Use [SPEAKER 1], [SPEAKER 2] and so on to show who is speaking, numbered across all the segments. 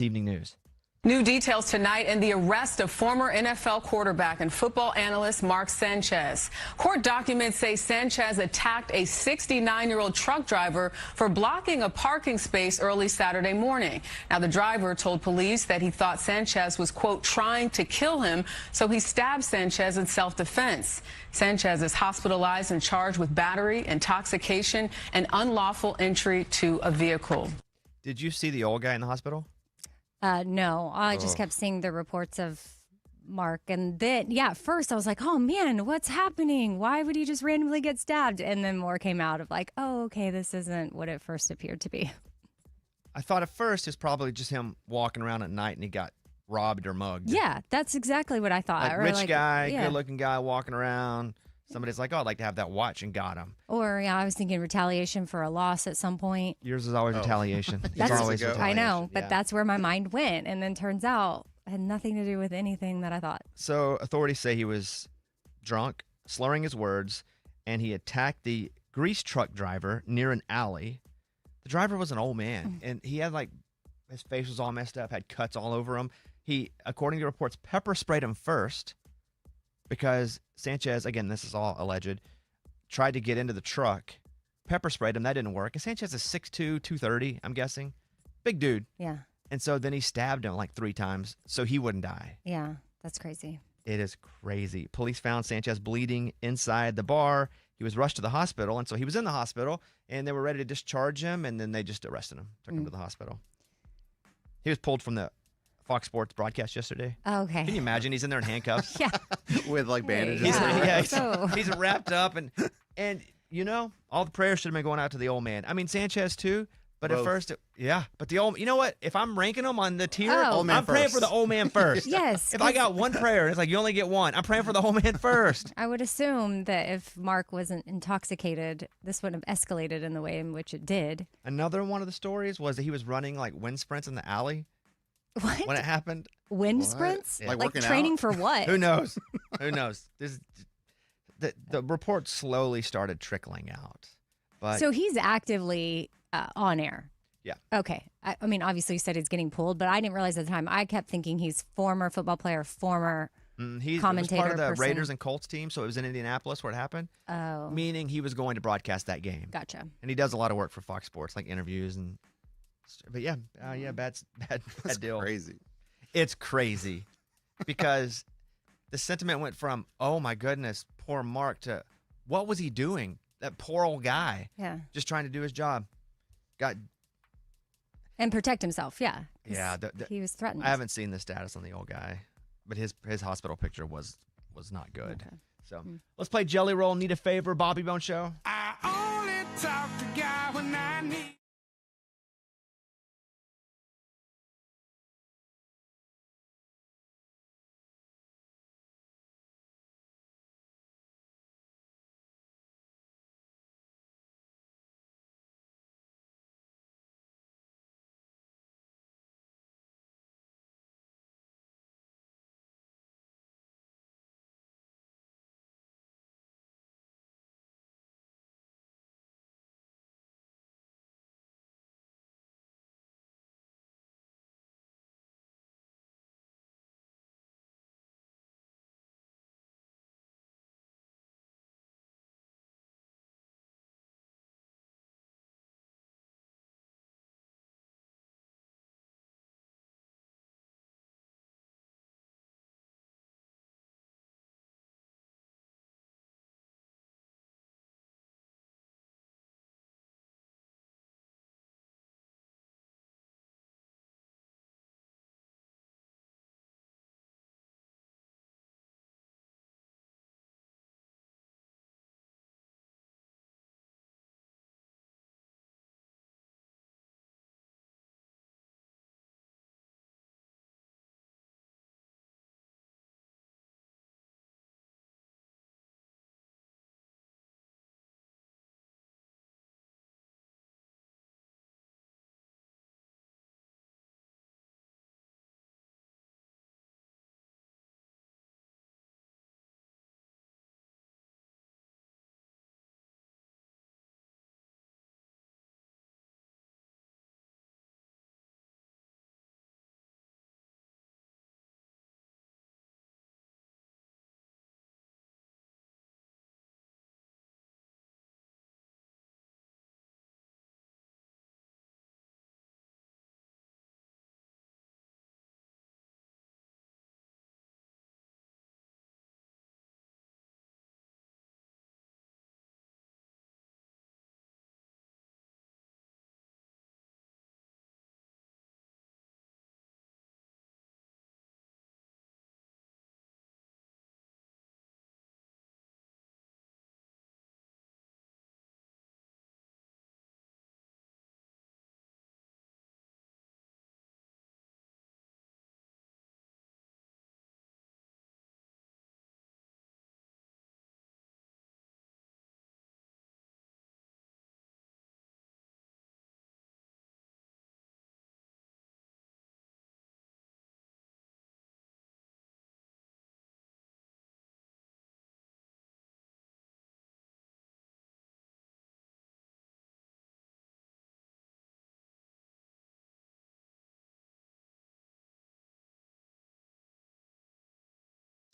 [SPEAKER 1] Evening news.
[SPEAKER 2] New details tonight in the arrest of former NFL quarterback and football analyst Mark Sanchez. Court documents say Sanchez attacked a 69-year-old truck driver for blocking a parking space early Saturday morning. Now, the driver told police that he thought Sanchez was, quote, trying to kill him, so he stabbed Sanchez in self-defense. Sanchez is hospitalized and charged with battery, intoxication, and unlawful entry to a vehicle.
[SPEAKER 1] Did you see the old guy in the hospital?
[SPEAKER 3] No, I just kept seeing the reports of Mark. And then, at first I was like, oh man, what's happening? Why would he just randomly get stabbed? And then more came out of like, oh, okay, this isn't what it first appeared to be.
[SPEAKER 1] I thought at first it's probably just him walking around at night and he got robbed or mugged.
[SPEAKER 3] Yeah, that's exactly what I thought.
[SPEAKER 1] Like rich guy, good-looking guy walking around. Somebody's like, oh, I'd like to have that watch, and got him.
[SPEAKER 3] Or, I was thinking retaliation for a loss at some point.
[SPEAKER 1] Yours is always retaliation.
[SPEAKER 3] That's
[SPEAKER 1] always
[SPEAKER 3] I
[SPEAKER 1] retaliation.
[SPEAKER 3] know, but that's where my mind went. And then turns out it had nothing to do with anything that I thought.
[SPEAKER 1] So authorities say he was drunk, slurring his words, and he attacked the grease truck driver near an alley. The driver was an old man, and he had his face was all messed up, had cuts all over him. He, according to reports, pepper sprayed him first because Sanchez, again, this is all alleged, tried to get into the truck, pepper sprayed him. That didn't work. And Sanchez is 6'2", 230, I'm guessing. Big dude.
[SPEAKER 3] Yeah.
[SPEAKER 1] And so then he stabbed him 3 times so he wouldn't die.
[SPEAKER 3] Yeah, that's crazy.
[SPEAKER 1] It is crazy. Police found Sanchez bleeding inside the bar. He was rushed to the hospital, and so he was in the hospital, and they were ready to discharge him, and then they just arrested him, took him to the hospital. He was pulled from the Fox Sports broadcast yesterday.
[SPEAKER 3] Okay.
[SPEAKER 1] Can you imagine? He's in there in handcuffs.
[SPEAKER 3] Yeah.
[SPEAKER 4] With bandages.
[SPEAKER 1] He's wrapped up, and all the prayers should have been going out to the old man. I mean, Sanchez too, but
[SPEAKER 4] Both.
[SPEAKER 1] at first, but the old, you know what? If I'm ranking them on the tier,
[SPEAKER 4] man
[SPEAKER 1] I'm praying
[SPEAKER 4] first.
[SPEAKER 1] for the old man first.
[SPEAKER 3] Yes.
[SPEAKER 1] If I got one prayer, it's like you only get one. I'm praying for the old man first.
[SPEAKER 3] I would assume that if Mark wasn't intoxicated, this wouldn't have escalated in the way in which it did.
[SPEAKER 1] Another one of the stories was that he was running wind sprints in the alley.
[SPEAKER 3] What?
[SPEAKER 1] When it happened.
[SPEAKER 3] Wind sprints?
[SPEAKER 1] Yeah.
[SPEAKER 4] Like working
[SPEAKER 3] training
[SPEAKER 4] out?
[SPEAKER 3] for what?
[SPEAKER 1] Who knows? Who knows? The report slowly started trickling out. But
[SPEAKER 3] So he's actively on air.
[SPEAKER 1] Yeah.
[SPEAKER 3] Okay. I mean, obviously you said he's getting pulled, but I didn't realize at the time. I kept thinking he's former football player, former
[SPEAKER 1] he was
[SPEAKER 3] commentator
[SPEAKER 1] part of the
[SPEAKER 3] person.
[SPEAKER 1] Raiders and Colts team, so it was in Indianapolis where it happened.
[SPEAKER 3] Oh.
[SPEAKER 1] Meaning he was going to broadcast that game.
[SPEAKER 3] Gotcha.
[SPEAKER 1] And he does a lot of work for Fox Sports, like interviews and. But bad
[SPEAKER 4] That's
[SPEAKER 1] deal.
[SPEAKER 4] crazy.
[SPEAKER 1] It's crazy because the sentiment went from, oh my goodness, poor Mark, to what was he doing? That poor old guy.
[SPEAKER 3] Yeah.
[SPEAKER 1] Just trying to do his job.
[SPEAKER 3] And protect himself. Yeah. 'Cause
[SPEAKER 1] Yeah.
[SPEAKER 3] he was threatened.
[SPEAKER 1] I haven't seen the status on the old guy, but his hospital picture was not good.
[SPEAKER 3] Okay.
[SPEAKER 1] So let's play Jelly Roll. Need a favor, Bobby Bone Show.
[SPEAKER 5] I only talk to God when I need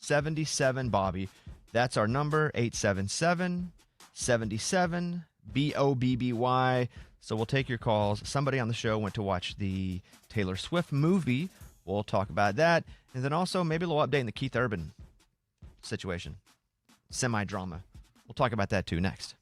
[SPEAKER 1] 77 Bobby. That's our number, 877 77 BOBBY. So we'll take your calls. Somebody on the show went to watch the Taylor Swift movie. We'll talk about that. And then also maybe a little update in the Keith Urban situation. Semi-drama. We'll talk about that too next.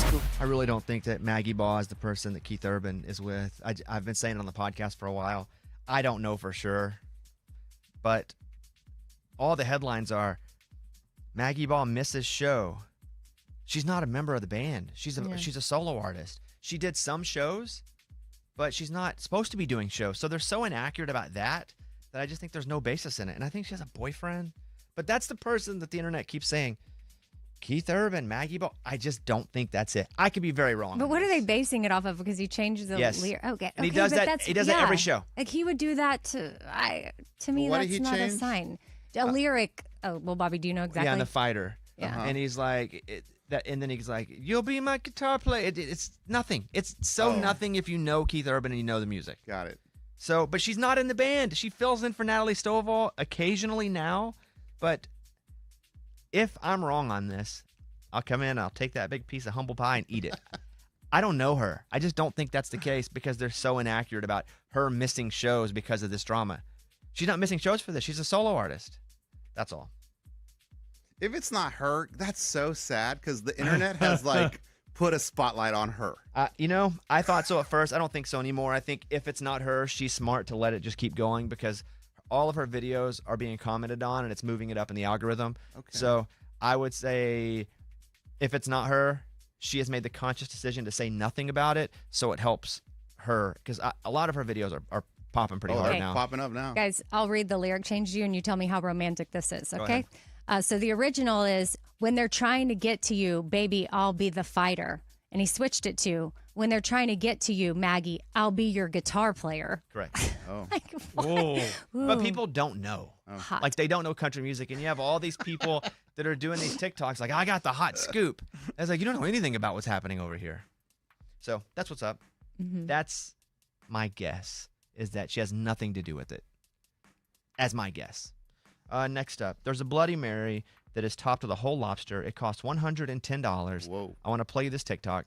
[SPEAKER 5] school.
[SPEAKER 1] I really don't think that Maggie Ball is the person that Keith Urban is with. I've been saying it on the podcast for a while. I don't know for sure. But all the headlines are Maggie Ball misses show. She's not a member of the band. She's a solo artist. She did some shows, but she's not supposed to be doing shows. So they're so inaccurate about that I just think there's no basis in it. And I think she has a boyfriend. But that's the person that the internet keeps saying, Keith Urban, Maggie Ball. I just don't think that's it. I could be very wrong.
[SPEAKER 3] But what are they basing it off of? Because he changes the lyric. Okay,
[SPEAKER 1] and he does that. He does that every show.
[SPEAKER 3] Like he would do that to me.
[SPEAKER 4] What
[SPEAKER 3] That's
[SPEAKER 4] did he
[SPEAKER 3] not
[SPEAKER 4] change?
[SPEAKER 3] a sign. A lyric. Oh well, Bobby, do you know exactly?
[SPEAKER 1] Yeah, and the fighter.
[SPEAKER 3] Yeah.
[SPEAKER 1] And he's like and then he's like, "You'll be my guitar player." It's nothing. It's so nothing if you know Keith Urban and you know the music.
[SPEAKER 4] Got it.
[SPEAKER 1] So, but she's not in the band. She fills in for Natalie Stovall occasionally now. But if I'm wrong on this, I'll come in, I'll take that big piece of humble pie and eat it. I don't know her. I just don't think that's the case because they're so inaccurate about her missing shows because of this drama. She's not missing shows for this. She's a solo artist. That's all.
[SPEAKER 4] If it's not her, that's so sad because the internet has like put a spotlight on her.
[SPEAKER 1] I thought so at first. I don't think so anymore. I think if it's not her, she's smart to let it just keep going because all of her videos are being commented on and it's moving it up in the algorithm.
[SPEAKER 4] Okay.
[SPEAKER 1] So I would say if it's not her, she has made the conscious decision to say nothing about it, so it helps her because a lot of her videos are popping pretty hard
[SPEAKER 3] Okay.
[SPEAKER 1] now.
[SPEAKER 4] Popping up now.
[SPEAKER 3] Guys, I'll read the lyric change to you, and you tell me how romantic this is.
[SPEAKER 1] Go
[SPEAKER 3] Okay. So the original is when they're trying to get to you, baby, I'll be the fighter. And he switched it to when they're trying to get to you, Maggie, I'll be your guitar player.
[SPEAKER 1] Correct.
[SPEAKER 4] Oh.
[SPEAKER 3] Like,
[SPEAKER 1] Whoa. But
[SPEAKER 3] Ooh.
[SPEAKER 1] people don't know.
[SPEAKER 3] Hot.
[SPEAKER 1] Like they don't know country music, and you have all these people that are doing these TikToks like, I got the hot scoop. I was like, you don't know anything about what's happening over here. So that's what's up.
[SPEAKER 3] Mhm.
[SPEAKER 1] That's my guess, is that she has nothing to do with it. As my guess. Next up, there's a Bloody Mary that is topped with a whole lobster. It costs $110.
[SPEAKER 4] Whoa.
[SPEAKER 1] I want to play you this TikTok.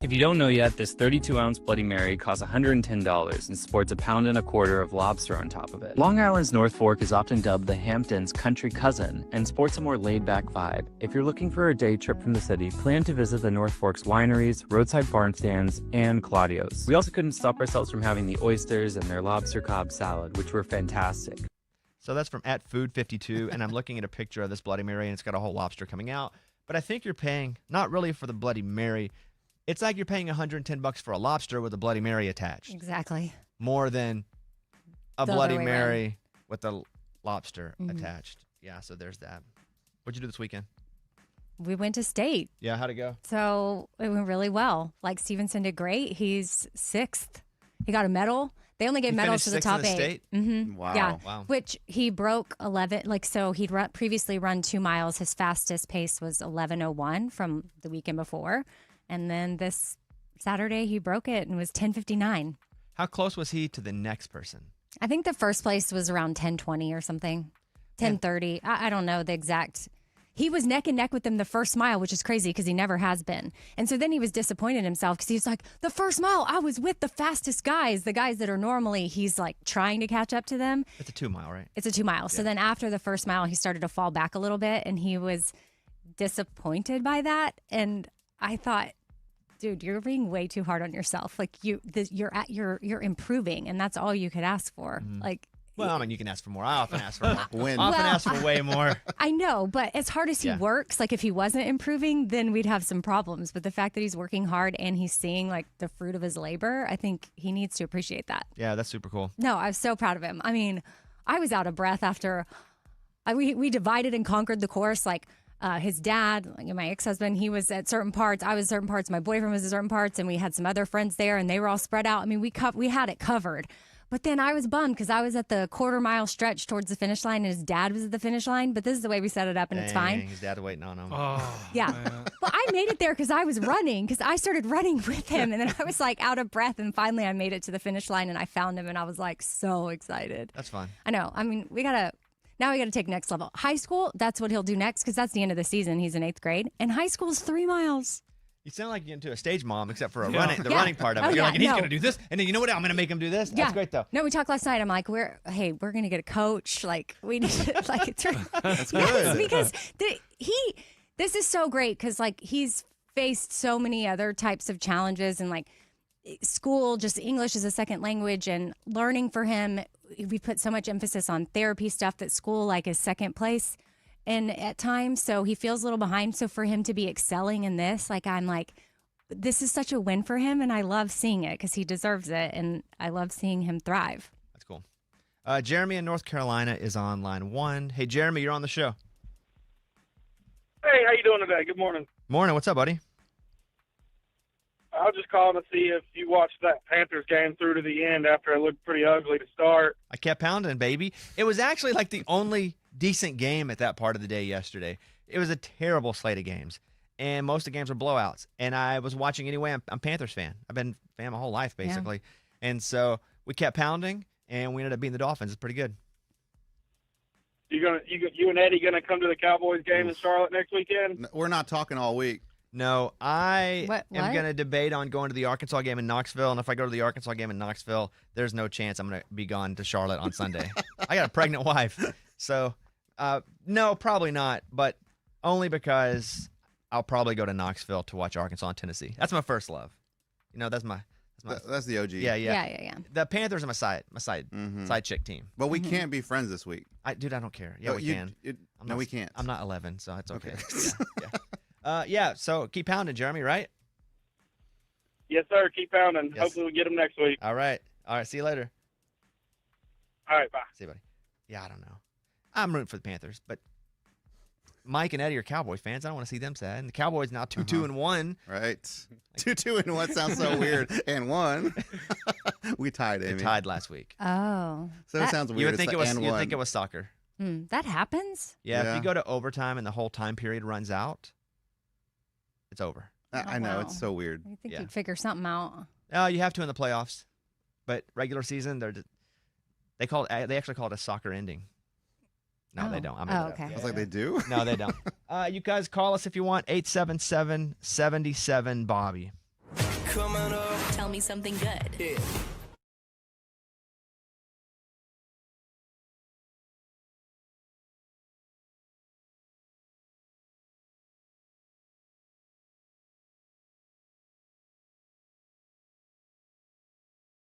[SPEAKER 6] If you don't know yet, this 32-ounce Bloody Mary costs $110 and sports a pound and a quarter of lobster on top of it. Long Island's North Fork is often dubbed the Hamptons' country cousin and sports a more laid-back vibe. If you're looking for a day trip from the city, plan to visit the North Fork's wineries, roadside barn stands, and Claudio's. We also couldn't stop ourselves from having the oysters and their lobster cob salad, which were fantastic.
[SPEAKER 1] So that's from @Food52, and I'm looking at a picture of this Bloody Mary, and it's got a whole lobster coming out. But I think you're paying, not really for the Bloody Mary, it's like you're paying $110 for a lobster with a Bloody Mary attached.
[SPEAKER 3] Exactly.
[SPEAKER 1] More than a
[SPEAKER 3] The
[SPEAKER 1] Bloody
[SPEAKER 3] other way
[SPEAKER 1] Mary with a lobster
[SPEAKER 3] Mhm.
[SPEAKER 1] attached. Yeah, so there's that. What'd you do this weekend?
[SPEAKER 3] We went to state.
[SPEAKER 1] Yeah, how'd it go?
[SPEAKER 3] So it went really well. Like Stevenson did great. He's 6th. He got a medal. They only gave
[SPEAKER 1] He
[SPEAKER 3] medals
[SPEAKER 1] finished
[SPEAKER 3] to the
[SPEAKER 1] 6th in
[SPEAKER 3] top
[SPEAKER 1] the
[SPEAKER 3] 8.
[SPEAKER 1] state?
[SPEAKER 3] Mm-hmm.
[SPEAKER 4] Wow.
[SPEAKER 3] Yeah.
[SPEAKER 1] Wow.
[SPEAKER 3] Which he broke 11. Like, so he'd previously run 2 miles. His fastest pace was 11:01 from the weekend before. And then this Saturday he broke it and was 10:59.
[SPEAKER 1] How close was he to the next person?
[SPEAKER 3] I think the first place was around 10:20 or something. 10:30. I don't know the exact. He was neck and neck with them the first mile, which is crazy because he never has been. And so then he was disappointed in himself because he's like, the first mile, I was with the fastest guys, the guys that are normally, he's like trying to catch up to them.
[SPEAKER 1] It's a 2 mile, right?
[SPEAKER 3] It's a 2 mile. So then after the first mile, he started to fall back a little bit and he was disappointed by that. And I thought, dude, you're being way too hard on yourself. Like you're improving and that's all you could ask for. Like,
[SPEAKER 1] Well, I mean, you can ask for more. I often ask for more.
[SPEAKER 4] Win.
[SPEAKER 1] Often
[SPEAKER 3] Well-
[SPEAKER 1] ask for way more.
[SPEAKER 3] I know, but as hard as he
[SPEAKER 1] Yeah.
[SPEAKER 3] works, like if he wasn't improving, then we'd have some problems. But the fact that he's working hard and he's seeing like the fruit of his labor, I think he needs to appreciate that.
[SPEAKER 1] Yeah, that's super cool.
[SPEAKER 3] No, I was so proud of him. I mean, I was out of breath after we divided and conquered the course. Like his dad, like my ex-husband, he was at certain parts. I was at certain parts. My boyfriend was at certain parts, and we had some other friends there, and they were all spread out. I mean, we had it covered. But then I was bummed because I was at the quarter-mile stretch towards the finish line, and his dad was at the finish line. But this is the way we set it up, and it's
[SPEAKER 1] Dang,
[SPEAKER 3] fine.
[SPEAKER 1] His dad waiting on him.
[SPEAKER 3] Yeah. Well, I made it there because I was running, because I started running with him. And then I was like out of breath. And finally I made it to the finish line and I found him and I was like so excited.
[SPEAKER 1] That's fun.
[SPEAKER 3] I know. I mean, we got to take next level. High school, that's what he'll do next because that's the end of the season. He's in 8th grade. And high school is 3 miles.
[SPEAKER 1] You sound like you're into a stage mom, except for the
[SPEAKER 3] Yeah.
[SPEAKER 1] running part of it.
[SPEAKER 3] Oh,
[SPEAKER 1] You're
[SPEAKER 3] yeah,
[SPEAKER 1] like, and he's
[SPEAKER 3] no.
[SPEAKER 1] going to do this, and then you know what? I'm going to make him do this. That's great, though.
[SPEAKER 3] No, we talked last night. I'm like, we're going to get a coach. Like, we need to, like, it's
[SPEAKER 4] That's
[SPEAKER 3] yes,
[SPEAKER 4] good.
[SPEAKER 3] because this is so great because, like, he's faced so many other types of challenges and like school, just English as a second language and learning for him. We put so much emphasis on therapy stuff that school like is second place and at times. So he feels a little behind. So for him to be excelling in this, like I'm like, this is such a win for him. And I love seeing it because he deserves it. And I love seeing him thrive.
[SPEAKER 1] That's cool. Jeremy in North Carolina is on line 1. Hey, Jeremy, you're on the show.
[SPEAKER 7] Hey, how you doing today? Good morning.
[SPEAKER 1] Morning. What's up, buddy?
[SPEAKER 7] I was just calling to see if you watched that Panthers game through to the end after it looked pretty ugly to start.
[SPEAKER 1] I kept pounding, baby. It was actually like the only decent game at that part of the day yesterday. It was a terrible slate of games, and most of the games were blowouts. And I was watching anyway. I'm a Panthers fan. I've been a fan my whole life, basically. And so we kept pounding, and we ended up beating the Dolphins. It's pretty good.
[SPEAKER 7] You and Eddie gonna come to the Cowboys game in Charlotte next weekend?
[SPEAKER 4] We're not talking all week.
[SPEAKER 1] No, I
[SPEAKER 3] What?
[SPEAKER 1] am going to debate on going to the Arkansas game in Knoxville, and if I go to the Arkansas game in Knoxville, there's no chance I'm going to be gone to Charlotte on Sunday. I got a pregnant wife. So, no, probably not, but only because I'll probably go to Knoxville to watch Arkansas and Tennessee. That's my first love. That's
[SPEAKER 4] the OG.
[SPEAKER 1] Yeah. The Panthers are my side
[SPEAKER 4] Mhm.
[SPEAKER 1] side chick team.
[SPEAKER 4] But we can't be friends this week.
[SPEAKER 1] I don't care. Yeah,
[SPEAKER 4] No,
[SPEAKER 1] we can.
[SPEAKER 4] we can't.
[SPEAKER 1] I'm not 11, so it's okay.
[SPEAKER 4] Okay.
[SPEAKER 1] Yeah, so keep pounding, Jeremy, right?
[SPEAKER 7] Yes, sir. Keep pounding.
[SPEAKER 1] Yes.
[SPEAKER 7] Hopefully we'll get them next week.
[SPEAKER 1] All right. See you later.
[SPEAKER 7] All right, bye.
[SPEAKER 1] See you, buddy. Yeah, I don't know. I'm rooting for the Panthers, but Mike and Eddie are Cowboys fans. I don't want to see them sad. And the Cowboys now 2-2-1.
[SPEAKER 4] Right. 2-2-1 sounds so weird. And 1. We tied,
[SPEAKER 1] They
[SPEAKER 4] Amy.
[SPEAKER 1] tied last week.
[SPEAKER 3] Oh.
[SPEAKER 4] So it sounds weird.
[SPEAKER 1] You would think
[SPEAKER 4] It's
[SPEAKER 1] it
[SPEAKER 4] the
[SPEAKER 1] was.
[SPEAKER 4] and one.
[SPEAKER 1] Soccer.
[SPEAKER 3] That happens?
[SPEAKER 1] Yeah, if
[SPEAKER 4] Yeah.
[SPEAKER 1] you go to overtime and the whole time period runs out, it's over.
[SPEAKER 4] I know.
[SPEAKER 3] wow.
[SPEAKER 4] It's so weird.
[SPEAKER 3] I think
[SPEAKER 1] Yeah.
[SPEAKER 3] you'd figure something out.
[SPEAKER 1] You have to in the playoffs, but regular season, they actually call it a soccer ending. No, they
[SPEAKER 3] Oh.
[SPEAKER 1] don't.
[SPEAKER 3] Oh, okay.
[SPEAKER 4] I was like, they do?
[SPEAKER 1] No, they don't. You guys call us if you want. 877-77-Bobby.
[SPEAKER 5] Coming up.
[SPEAKER 8] Tell me something good.
[SPEAKER 5] Yeah.